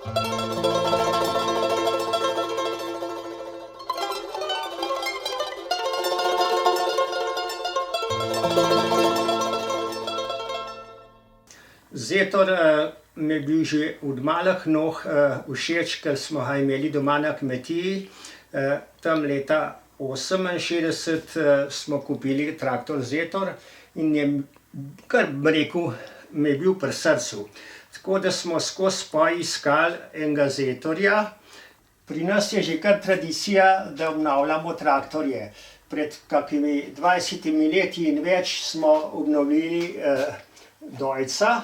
Zetor mi je bil že od malih nog všeč, ker smo ga imeli doma na kmetiji. Tam leta 1968 smo kupili traktor Zetor in je, kar bi rekel, mi je bil pri srcu. Tako da smo skozi poiskali enega Zetorja. Pri nas je že kar tradicija, da obnavljamo traktorje. Pred kakimi 20 leti in več smo obnovili Deutza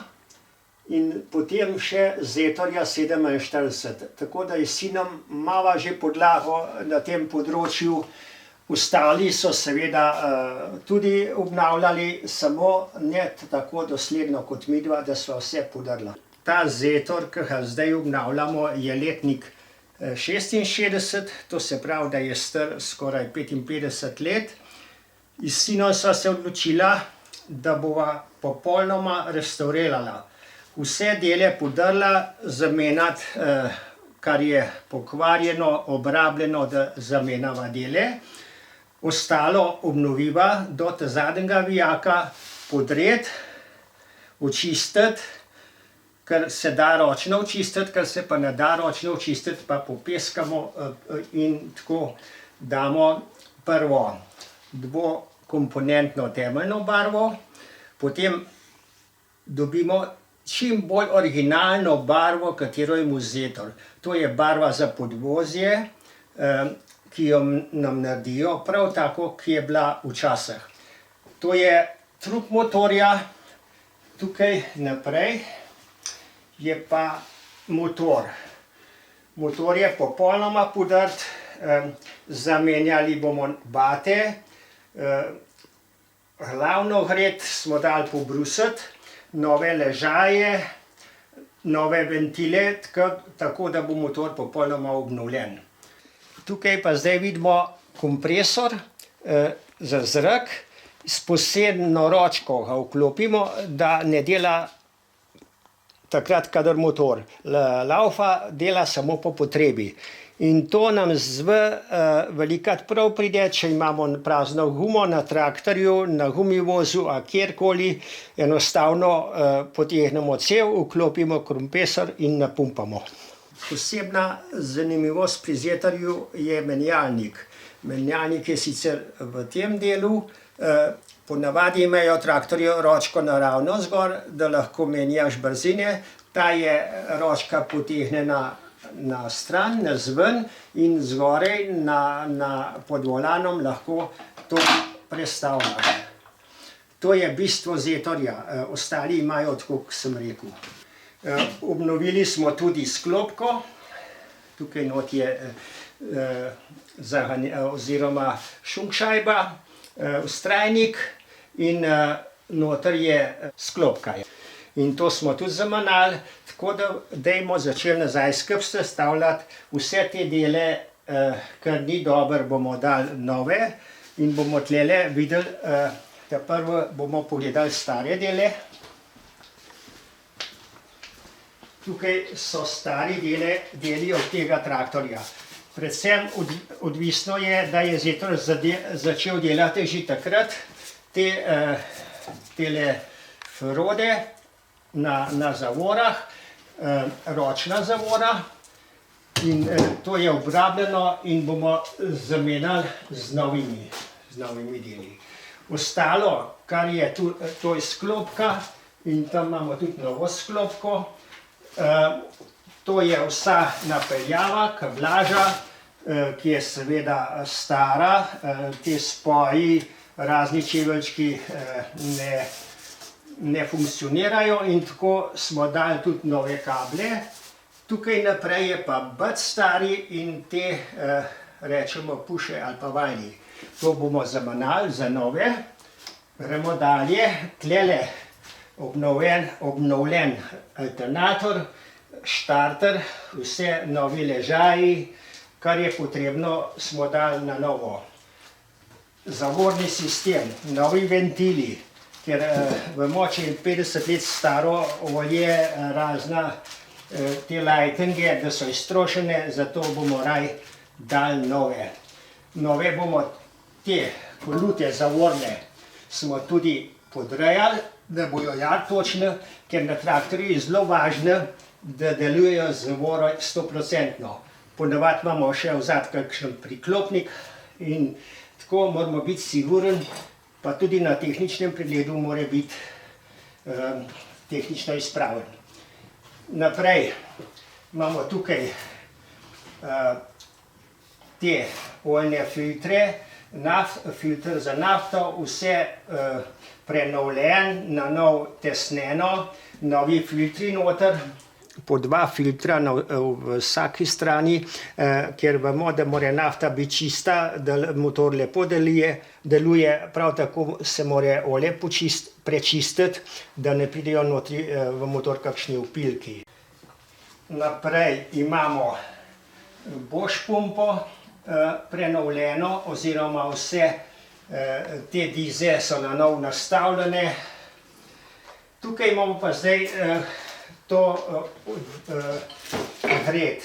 in potem še Zetorja 47. Tako da je s sinom imava že podlago na tem področju. Ostali so seveda tudi obnavljali, samo ne tako dosledno kot midva, da sva vse podrla. Ta Zetor, ki ga zdaj obnavljamo, je letnik 66, to se pravi, da je star skoraj 55 let. S sinom sva se odločila, da bova popolnoma restavrirala. Vse dele podrla, zamenjati, kar je pokvarjeno, obrabljeno, da zamenjava dele. Ostalo obnoviva do zadnjega vijaka, podreti, očistiti, kar se da ročno očistiti, kar se pa ne da ročno očistiti, pa popeskamo in tako damo prvo dvokomponentno temeljno barvo, potem dobimo čim bolj originalno barvo, katero ima Zetor. To je barva za podvozje, ki jo nam naredijo prav tako, ki je bila včasih. To je trup motorja, tukaj naprej je pa motor. Motor je popolnoma podrt, zamenjali bomo bate, glavno gred smo dali pobrusiti, nove ležaje, nove ventile, tako da bo motor popolnoma obnovljen. Tukaj pa zdaj vidimo kompresor za zrak, s posebno ročko ga vklopimo, da ne dela takrat, kadar motor laufa, dela samo po potrebi. In to nam velikokrat prav pride, če imamo prazno gumo na traktorju, na gumivozu ali kjerkoli, enostavno potegnemo cev, vklopimo kompresor in napumpamo. Posebna zanimivost pri Zetorju je menjalnik. Menjalnik je sicer v tem delu, ponavadi imajo traktorji ročko naravno zgor, da lahko menjaš brzine. Ta je ročka potegnjena na stran, navzven in zgoraj pod volanom lahko to prestavljaš. To je bistvo Zetorja, ostali imajo tako, kot sem rekel. Obnovili smo tudi sklopko, tukaj not je oziroma šunkšajba, vztrajnik in noter je sklopka. In to smo tudi zamenjali, tako da dajmo začeli nazaj skupaj sestavljati vse te dele, kar ni dobro, bomo dali nove in bomo tlele videli, ta prvo bomo pogledali stare dele. Tukaj so stari deli od tega traktorja. Predvsem odvisno je, da je Zetor začel delati že takrat tele ferode na zavorah, ročna zavora, in to je obrabljeno in bomo zamenjali z novimi deli. Ostalo, kar je tu, to je sklopka in tam imamo tudi novo sklopko. To je vsa napeljava, kablaža, ki je seveda stara, te spoji, razni čeveljčki ne funkcionirajo in tako smo dali tudi nove kable. Tukaj naprej je pa bec stari in te rečemo puše ali pa vajni. To bomo zamenjali za nove. Gremo dalje, tlele obnovljen alternator, štarter, vse novi ležaji, kar je potrebno, smo dali na novo. Zavorni sistem, novi ventili, ker vemo, če je 50 let staro olje, razna te lightinge, da so iztrošene, zato bomo raj dali nove. Nove bomo te kolute zavorne smo tudi podrejali, da bojo točne, ker na traktorju je zelo važno, da delujejo zavoro 100%. Ponavadi imamo še vzad kakšen priklopnik in tako moramo biti sigurni, pa tudi na tehničnem pregledu mora biti tehnično izpraven. Naprej imamo tukaj te oljne filtre, filter za nafto, vse prenovljen, na nov tesneno, novi filtri noter. Po 2 filtra v vsaki strani, ker vemo, da mora nafta biti čista, da motor lepo deluje, prav tako se mora olje prečistiti, da ne pridejo notri v motor kakšni opilki. Naprej imamo Bosch pumpo, prenovljeno, oziroma vse te dize so na nov nastavljene. Tukaj imamo pa zdaj to gred,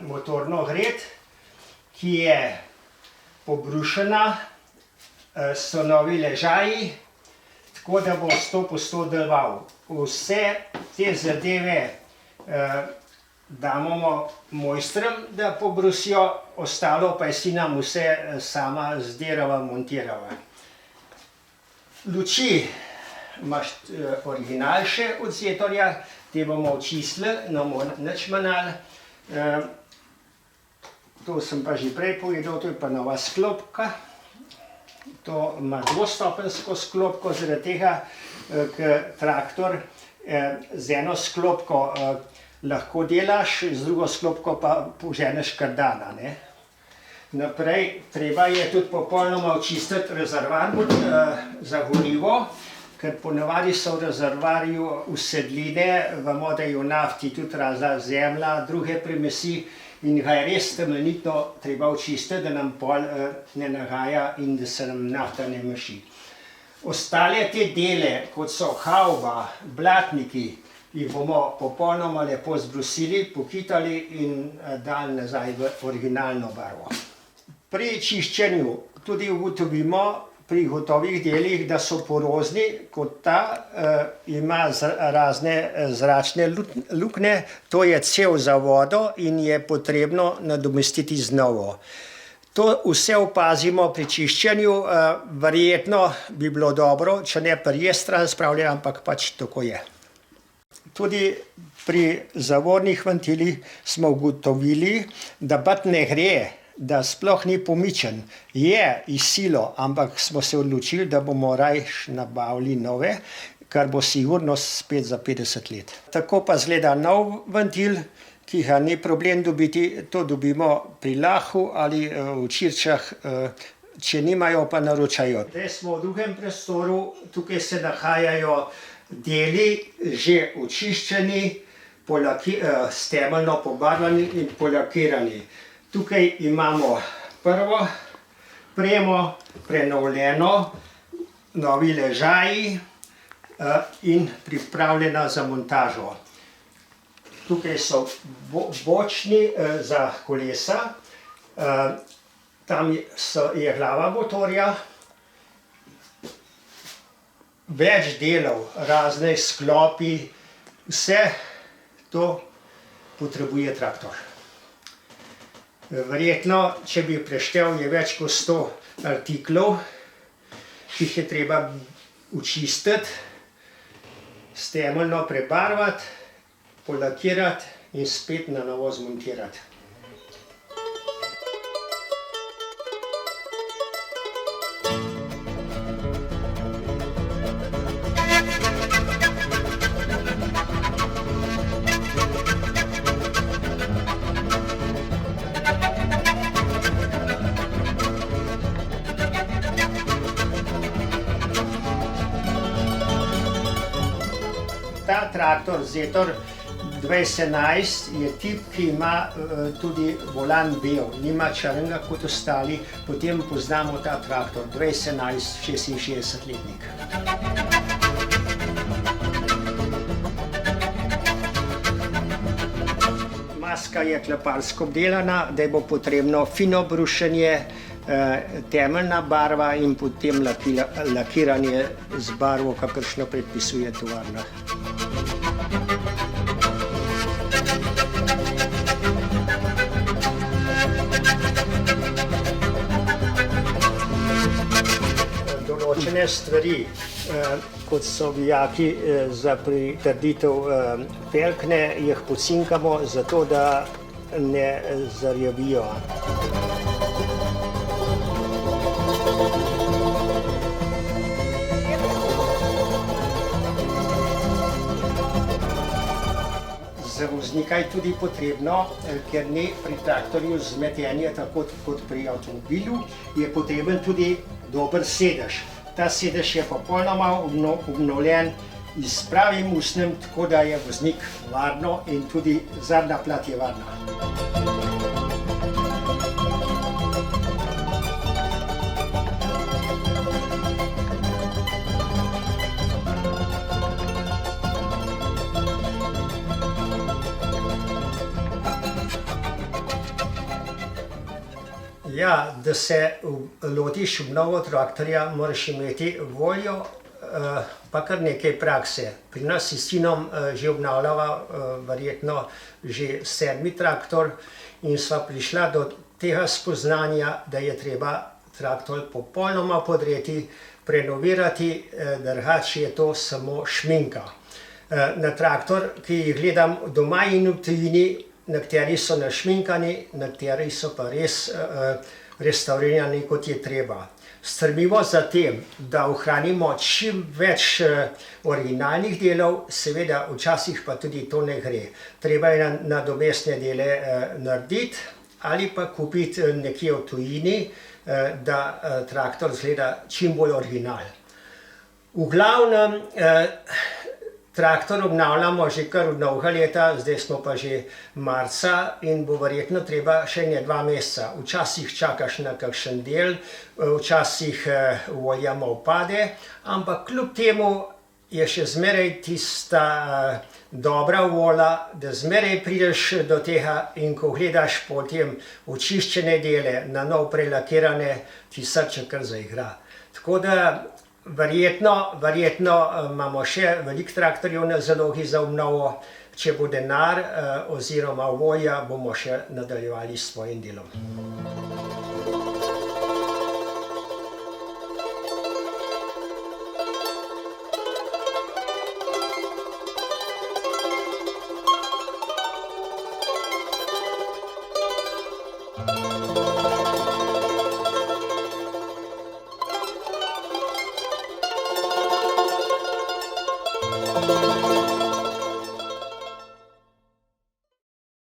motorno gred, ki je pobrušena, so novi ležaji, tako da bo 100% deloval. Vse te zadeve damo mojstrom, da pobrusijo, ostalo pa je si nam vse sama zdirava, montirava. Luči imaš original še od Zetorja, te bomo očistili, ne bomo nič manjali. To sem pa že prej povedal, to je pa nova sklopka. To ima dvostopenjsko sklopko, zaradi tega, ker traktor z eno sklopko lahko delaš, z drugo sklopko pa poženeš kar dana. Naprej, treba je tudi popolnoma očistiti rezervoar za gorivo, ker ponavadi so v rezervoarju usedline, vemo, da je v nafti tudi razna zemlja, druge primesi in ga je res temeljito treba očistiti, da nam pol ne nagaja in da se nam nafta ne maši. Ostale te dele, kot so havba, blatniki, jih bomo popolnoma lepo zbrusili, pokitali in dali nazaj v originalno barvo. Pri čiščenju tudi ugotovimo, pri gotovih delih, da so porozni, kot ta ima razne zračne luknje, to je cev za vodo in je potrebno nadomestiti z novo. To vse opazimo pri čiščenju, verjetno bi bilo dobro, če ne pri stran spravljati, ampak pač tako je. Tudi pri zavornih ventilih smo ugotovili, da bat ne gre, da sploh ni pomičen. Je izsilo, ampak smo se odločili, da bomo rajš nabavili nove, kar bo sigurno spet za 50 let. Tako pa izgleda nov ventil, ki ga ni problem dobiti, to dobimo pri Lahu ali v Čirčah, če nimajo, pa naročajo. Zdaj smo v drugem prostoru, tukaj se nahajajo deli že očiščeni, s temeljno pobarvani in polakirani. Tukaj imamo prvo premo, prenovljeno, novi ležaji in pripravljena za montažo. Tukaj so bočni za kolesa, tam je glava motorja, več delov, razne sklopi, vse to potrebuje traktor. Verjetno, če bi preštel, je več kot 100 artiklov, ki jih je treba očistiti, temeljno prebarvati, polakirati in spet na novo zmontirati. Ta traktor Zetor 2011 je tip, ki ima tudi volan bel, nima črnega kot ostali, potem poznamo ta traktor 2011 66-letnik. Maska je kleparsko obdelana, da bo potrebno fino brušenje, temeljna barva in potem lakiranje z barvo, kakršno predpisuje tovarna. Določene stvari, kot so vijaki za pritrditev pelkne, jih pocinkamo, zato da ne zarjavijo. Za voznika je tudi potrebno, ker ni pri traktorju vzmetenje tako kot pri avtomobilu, je potreben tudi dober sedež. Ta sedež je popolnoma obnovljen s pravim usnjem, tako da je voznik varno in tudi zadnja plat je varna. Ja, da se lotiš obnovo traktorja, moraš imeti voljo, pa kar nekaj prakse. Pri nas s sinom že obnavljava verjetno že 7. traktor in sva prišla do tega spoznanja, da je treba traktor popolnoma podreti, prenovirati, drugače je to samo šminka. Na traktor, ki jih gledam doma in v tujini, nekateri so našminkani, nekateri so pa res restavrirani, kot je treba. Strmimo za tem, da ohranimo čim več originalnih delov, seveda včasih pa tudi to ne gre. Treba je nadomestne dele narediti ali pa kupiti nekje v tujini, da traktor izgleda čim bolj original. V glavnem, traktor obnavljamo že kar dolga leta, zdaj smo pa že marca in bo verjetno treba še 2 meseca. Včasih čakaš na kakšen del, včasih volja malo pade, ampak kljub temu je še zmeraj tista dobra volja, da zmeraj prideš do tega in ko gledaš potem očiščene dele, na novo prelakirane, ti srce kar zaigra. Tako da verjetno imamo še veliko traktorjev na zalogi za obnovo. Če bo denar oziroma volja, bomo še nadaljevali s svojim delom.